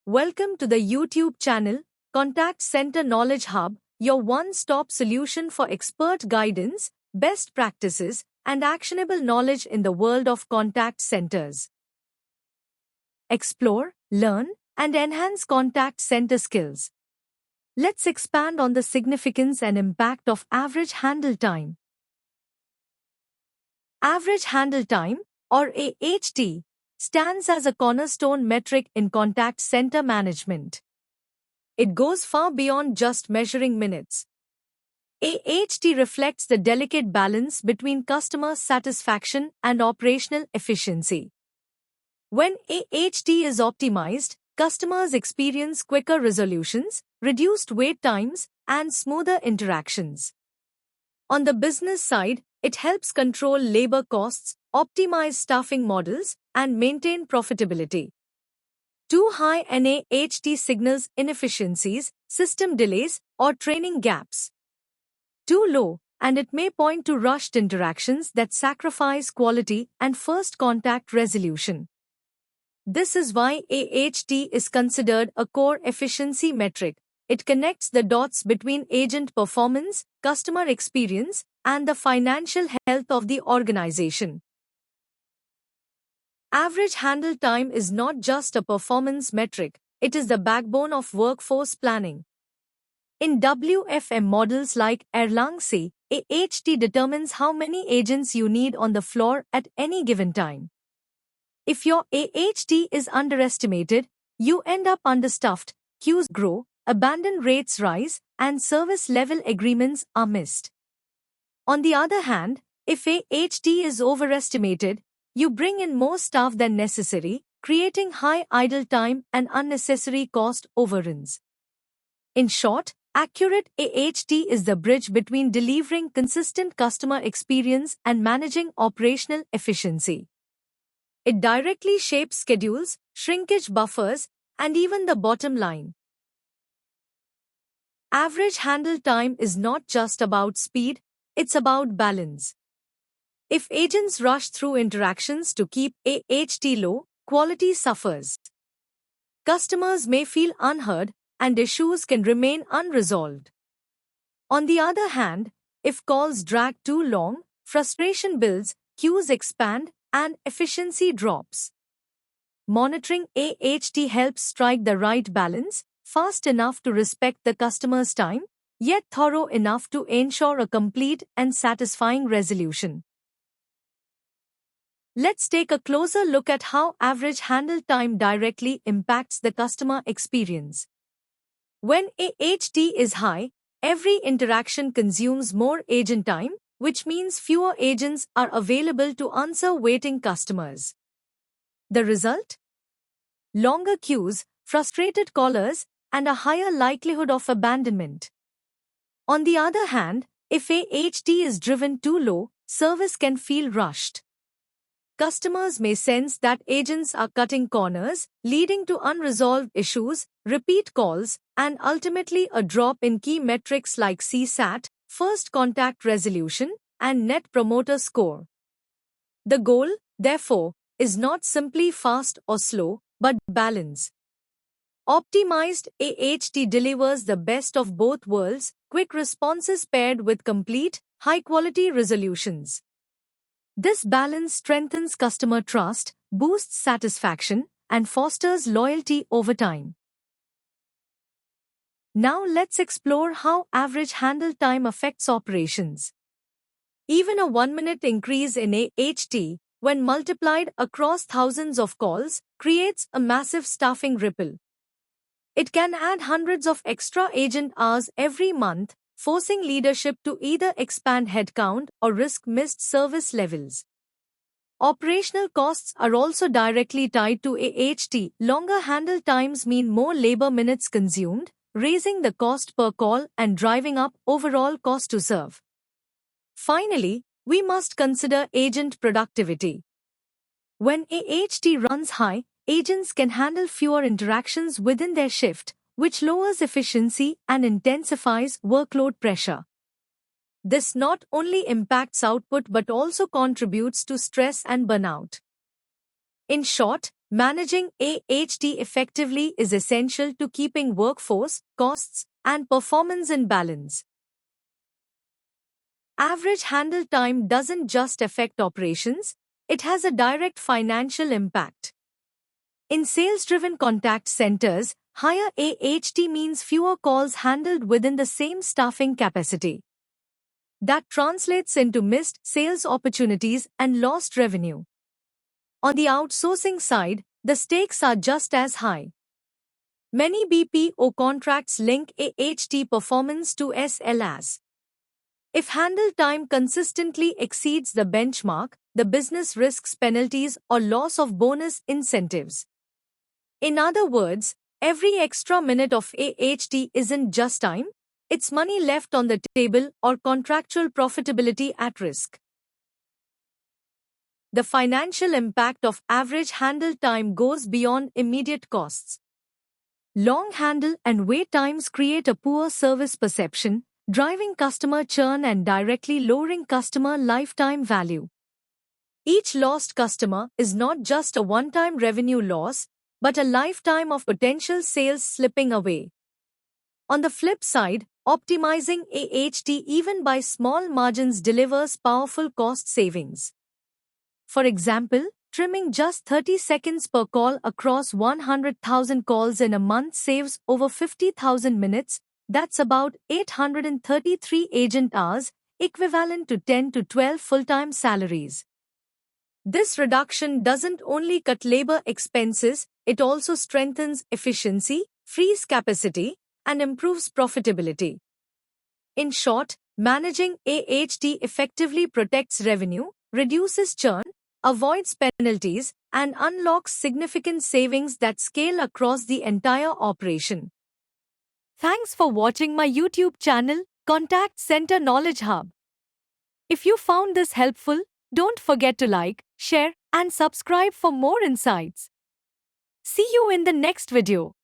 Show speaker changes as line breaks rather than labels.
Welcome to the YouTube channel, Contact Center Knowledge Hub, your one-stop solution for expert guidance, best practices, and actionable knowledge in the world of contact centers. Explore, learn, and enhance contact center skills. Let's expand on the significance and impact of average handle time. Average handle time, or AHT, stands as a cornerstone metric in contact center management. It goes far beyond just measuring minutes. AHT reflects the delicate balance between customer satisfaction and operational efficiency. When AHT is optimized, customers experience quicker resolutions, reduced wait times, and smoother interactions. On the business side, it helps control labor costs, optimize staffing models, and maintain profitability. Too high NAHT signals inefficiencies, system delays, or training gaps. Too low, and it may point to rushed interactions that sacrifice quality and first contact resolution. This is why AHT is considered a core efficiency metric. It connects the dots between agent performance, customer experience, and the financial health of the organization. Average handle time is not just a performance metric, it is the backbone of workforce planning. In WFM models like Erlang-C, AHT determines how many agents you need on the floor at any given time. If your AHT is underestimated, you end up understaffed, queues grow, abandon rates rise, and service level agreements are missed. On the other hand, if AHT is overestimated, you bring in more staff than necessary, creating high idle time and unnecessary cost overruns. In short, accurate AHT is the bridge between delivering consistent customer experience and managing operational efficiency. It directly shapes schedules, shrinkage buffers, and even the bottom line. Average handle time is not just about speed, it's about balance. If agents rush through interactions to keep AHT low, quality suffers. Customers may feel unheard, and issues can remain unresolved. On the other hand, if calls drag too long, frustration builds, queues expand, and efficiency drops. Monitoring AHT helps strike the right balance, fast enough to respect the customer's time, yet thorough enough to ensure a complete and satisfying resolution. Let's take a closer look at how average handle time directly impacts the customer experience. When AHT is high, every interaction consumes more agent time, which means fewer agents are available to answer waiting customers. The result? Longer queues, frustrated callers, and a higher likelihood of abandonment. On the other hand, if AHT is driven too low, service can feel rushed. Customers may sense that agents are cutting corners, leading to unresolved issues, repeat calls, and ultimately a drop in key metrics like CSAT, first contact resolution, and Net Promoter Score. The goal, therefore, is not simply fast or slow, but balance. Optimized AHT delivers the best of both worlds, quick responses paired with complete, high-quality resolutions. This balance strengthens customer trust, boosts satisfaction, and fosters loyalty over time. Now let's explore how average handle time affects operations. Even a 1-minute increase in AHT, when multiplied across thousands of calls, creates a massive staffing ripple. It can add hundreds of extra agent hours every month, forcing leadership to either expand headcount or risk missed service levels. Operational costs are also directly tied to AHT. Longer handle times mean more labor minutes consumed, raising the cost per call and driving up overall cost to serve. Finally, we must consider agent productivity. When AHT runs high, agents can handle fewer interactions within their shift, which lowers efficiency and intensifies workload pressure. This not only impacts output but also contributes to stress and burnout. In short, Managing AHT effectively is essential to keeping workforce, costs, and performance in balance. Average handle time doesn't just affect operations, it has a direct financial impact. In sales-driven contact centers, higher AHT means fewer calls handled within the same staffing capacity. That translates into missed sales opportunities and lost revenue. On the outsourcing side, the stakes are just as high. Many BPO contracts link AHT performance to SLAs. If handle time consistently exceeds the benchmark, the business risks penalties or loss of bonus incentives. In other words, every extra minute of AHT isn't just time, it's money left on the table or contractual profitability at risk. The financial impact of average handle time goes beyond immediate costs. Long handle and wait times create a poor service perception, driving customer churn and directly lowering customer lifetime value. Each lost customer is not just a one-time revenue loss, but a lifetime of potential sales slipping away. On the flip side, optimizing AHT even by small margins delivers powerful cost savings. For example, trimming just 30 seconds per call across 100,000 calls in a month saves over 50,000 minutes. That's about 833 agent hours, equivalent to 10 to 12 full-time salaries. This reduction doesn't only cut labor expenses, it also strengthens efficiency, frees capacity, and improves profitability. In short, managing AHT effectively protects revenue, reduces churn, avoids penalties, and unlocks significant savings that scale across the entire operation. Thanks for watching my YouTube channel, Contact Center Knowledge Hub. If you found this helpful, don't forget to like, share, and subscribe for more insights. See you in the next video.